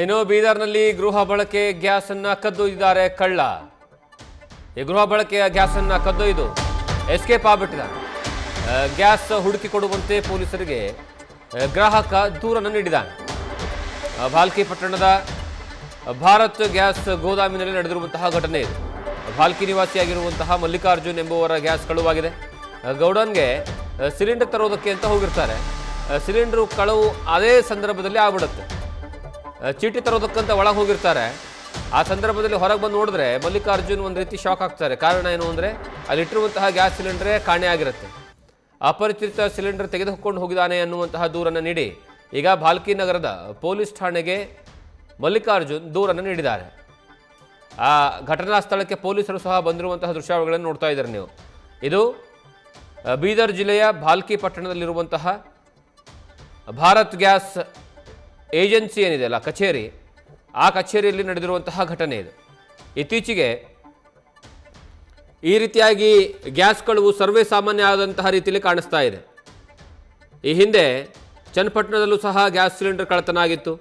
ಇನ್ನು ಬೀದರ್ನಲ್ಲಿ ಗೃಹ ಬಳಕೆ ಗ್ಯಾಸ್ ಅನ್ನು ಕದ್ದೊಯ್ದಿದ್ದಾರೆ ಕಳ್ಳ. ಈ ಗೃಹ ಬಳಕೆಯ ಗ್ಯಾಸ್ ಅನ್ನು ಕದ್ದೊಯ್ದು ಎಸ್ಕೇಪ್ ಆಗಿಬಿಟ್ಟಿದ್ದಾನೆ. ಗ್ಯಾಸ್ ಹುಡುಕಿ ಕೊಡುವಂತೆ ಪೊಲೀಸರಿಗೆ ಗ್ರಾಹಕ ದೂರನ್ನು ನೀಡಿದ್ದಾನೆ. ಭಾಲ್ಕಿ ಪಟ್ಟಣದ ಭಾರತ್ ಗ್ಯಾಸ್ ಗೋದಾಮಿನಲ್ಲಿ ನಡೆದಿರುವಂತಹ ಘಟನೆ ಇದು. ಭಾಲ್ಕಿ ನಿವಾಸಿಯಾಗಿರುವಂತಹ ಮಲ್ಲಿಕಾರ್ಜುನ್ ಎಂಬುವರ ಗ್ಯಾಸ್ ಕಳುವಾಗಿದೆ. ಗೌಡನ್ಗೆ ಸಿಲಿಂಡರ್ ತರೋದಕ್ಕೆ ಅಂತ ಹೋಗಿರ್ತಾರೆ. ಸಿಲಿಂಡರ್ ಕಳವು ಅದೇ ಸಂದರ್ಭದಲ್ಲಿ ಆಗ್ಬಿಡುತ್ತೆ. ಚೀಟಿ ತರೋದಕ್ಕಂತ ಒಳಗೆ ಹೋಗಿರ್ತಾರೆ. ಆ ಸಂದರ್ಭದಲ್ಲಿ ಹೊರಗೆ ಬಂದು ನೋಡಿದ್ರೆ ಮಲ್ಲಿಕಾರ್ಜುನ್ ಒಂದು ರೀತಿ ಶಾಕ್ ಆಗ್ತಾರೆ. ಕಾರಣ ಏನು ಅಂದರೆ ಅಲ್ಲಿಟ್ಟಿರುವಂತಹ ಗ್ಯಾಸ್ ಸಿಲಿಂಡರೇ ಕಾಣೆಯಾಗಿರುತ್ತೆ. ಅಪರಿಚಿತ ಸಿಲಿಂಡರ್ ತೆಗೆದುಕೊಂಡು ಹೋಗಿದ್ದಾನೆ ಅನ್ನುವಂತಹ ದೂರನ್ನು ನೀಡಿ ಈಗ ಭಾಲ್ಕಿ ನಗರದ ಪೊಲೀಸ್ ಠಾಣೆಗೆ ಮಲ್ಲಿಕಾರ್ಜುನ್ ದೂರನ್ನು ನೀಡಿದ್ದಾರೆ. ಆ ಘಟನಾ ಸ್ಥಳಕ್ಕೆ ಪೊಲೀಸರು ಸಹ ಬಂದಿರುವಂತಹ ದೃಶ್ಯಾವಳಿಗಳನ್ನು ನೋಡ್ತಾ ಇದ್ದಾರೆ ನೀವು. ಇದು ಬೀದರ್ ಜಿಲ್ಲೆಯ ಭಾಲ್ಕಿ ಪಟ್ಟಣದಲ್ಲಿರುವಂತಹ ಭಾರತ್ ಗ್ಯಾಸ್ ಏಜೆನ್ಸಿ ಏನಿದೆ ಅಲ್ಲ, ಕಚೇರಿ, ಆ ಕಚೇರಿಯಲ್ಲಿ ನಡೆದಿರುವಂತಹ ಘಟನೆ ಇದು. ಇತ್ತೀಚೆಗೆ ಈ ರೀತಿಯಾಗಿ ಗ್ಯಾಸ್ ಕಳುವು ಸರ್ವೇ ಸಾಮಾನ್ಯ ಆದಂತಹ ರೀತಿಯಲ್ಲಿ ಕಾಣಿಸ್ತಾ ಇದೆ. ಈ ಹಿಂದೆ ಚನ್ನಪಟ್ಟಣದಲ್ಲೂ ಸಹ ಗ್ಯಾಸ್ ಸಿಲಿಂಡರ್ ಕಳ್ಳತನ ಆಗಿತ್ತು.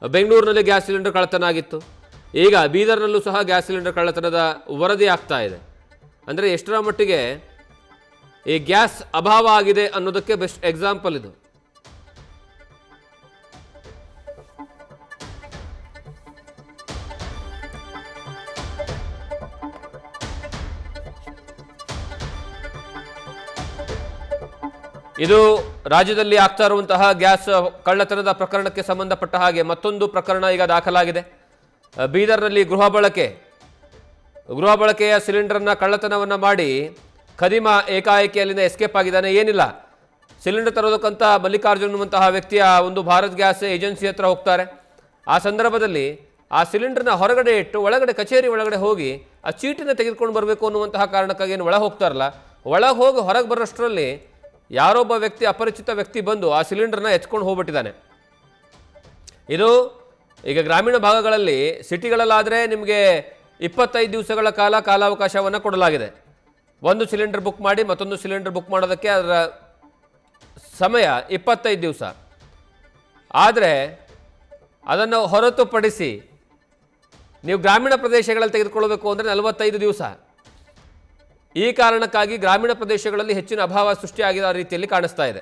ಬೆಂಗಳೂರಿನಲ್ಲಿ ಗ್ಯಾಸ್ ಸಿಲಿಂಡರ್ ಕಳ್ಳತನ ಆಗಿತ್ತು. ಈಗ ಬೀದರ್ನಲ್ಲೂ ಸಹ ಗ್ಯಾಸ್ ಸಿಲಿಂಡರ್ ಕಳ್ಳತನದ ವರದಿ ಆಗ್ತಾ ಇದೆ. ಅಂದರೆ ಎಷ್ಟರ ಮಟ್ಟಿಗೆ ಈ ಗ್ಯಾಸ್ ಅಭಾವ ಆಗಿದೆ ಅನ್ನೋದಕ್ಕೆ ಬೆಸ್ಟ್ ಎಕ್ಸಾಂಪಲ್ ಇದು. ಇದು ರಾಜ್ಯದಲ್ಲಿ ಆಗ್ತಾ ಇರುವಂತಹ ಗ್ಯಾಸ್ ಕಳ್ಳತನದ ಪ್ರಕರಣಕ್ಕೆ ಸಂಬಂಧಪಟ್ಟ ಹಾಗೆ ಮತ್ತೊಂದು ಪ್ರಕರಣ ಈಗ ದಾಖಲಾಗಿದೆ. ಬೀದರ್ನಲ್ಲಿ ಗೃಹ ಬಳಕೆಯ ಸಿಲಿಂಡರ್ನ ಕಳ್ಳತನವನ್ನು ಮಾಡಿ ಖದೀಮ ಏಕಾಏಕಿ ಅಲ್ಲಿಂದ ಎಸ್ಕೇಪ್ ಆಗಿದ್ದಾನೆ. ಏನಿಲ್ಲ, ಸಿಲಿಂಡರ್ ತರೋದಕ್ಕಂತ ಮಲ್ಲಿಕಾರ್ಜುನ್ ಅನ್ನುವಂತಹ ವ್ಯಕ್ತಿಯ ಒಂದು ಭಾರತ್ ಗ್ಯಾಸ್ ಏಜೆನ್ಸಿ ಹತ್ರ ಹೋಗ್ತಾರೆ. ಆ ಸಂದರ್ಭದಲ್ಲಿ ಆ ಸಿಲಿಂಡರ್ನ ಹೊರಗಡೆ ಇಟ್ಟು ಒಳಗಡೆ ಕಚೇರಿ ಒಳಗಡೆ ಹೋಗಿ ಆ ಚೀಟಿನ ತೆಗೆದುಕೊಂಡು ಬರಬೇಕು ಅನ್ನುವಂತಹ ಕಾರಣಕ್ಕಾಗಿ ಏನು ಒಳಗೆ ಹೋಗ್ತಾರಲ್ಲ, ಒಳಗೆ ಹೋಗಿ ಹೊರಗೆ ಬರೋಷ್ಟರಲ್ಲಿ ಯಾರೊಬ್ಬ ವ್ಯಕ್ತಿ, ಅಪರಿಚಿತ ವ್ಯಕ್ತಿ ಬಂದು ಆ ಸಿಲಿಂಡರ್ನ ಎತ್ಕೊಂಡು ಹೋಗ್ಬಿಟ್ಟಿದ್ದಾನೆ. ಇದು ಈಗ ಗ್ರಾಮೀಣ ಭಾಗಗಳಲ್ಲಿ, ಸಿಟಿಗಳಲ್ಲಾದರೆ ನಿಮಗೆ 25 ದಿವಸಗಳ ಕಾಲಾವಕಾಶವನ್ನು ಕೊಡಲಾಗಿದೆ. ಒಂದು ಸಿಲಿಂಡರ್ ಬುಕ್ ಮಾಡಿ ಮತ್ತೊಂದು ಸಿಲಿಂಡರ್ ಬುಕ್ ಮಾಡೋದಕ್ಕೆ ಅದರ ಸಮಯ 25 ದಿವಸ. ಆದರೆ ಅದನ್ನು ಹೊರತುಪಡಿಸಿ ನೀವು ಗ್ರಾಮೀಣ ಪ್ರದೇಶಗಳಲ್ಲಿ ತೆಗೆದುಕೊಳ್ಳಬೇಕು ಅಂದರೆ 45 ದಿವಸ. ಈ ಕಾರಣಕ್ಕಾಗಿ ಗ್ರಾಮೀಣ ಪ್ರದೇಶಗಳಲ್ಲಿ ಹೆಚ್ಚಿನ ಅಭಾವ ಸೃಷ್ಟಿಯಾಗಿರೋ ರೀತಿಯಲ್ಲಿ ಕಾಣಿಸ್ತಾ ಇದೆ.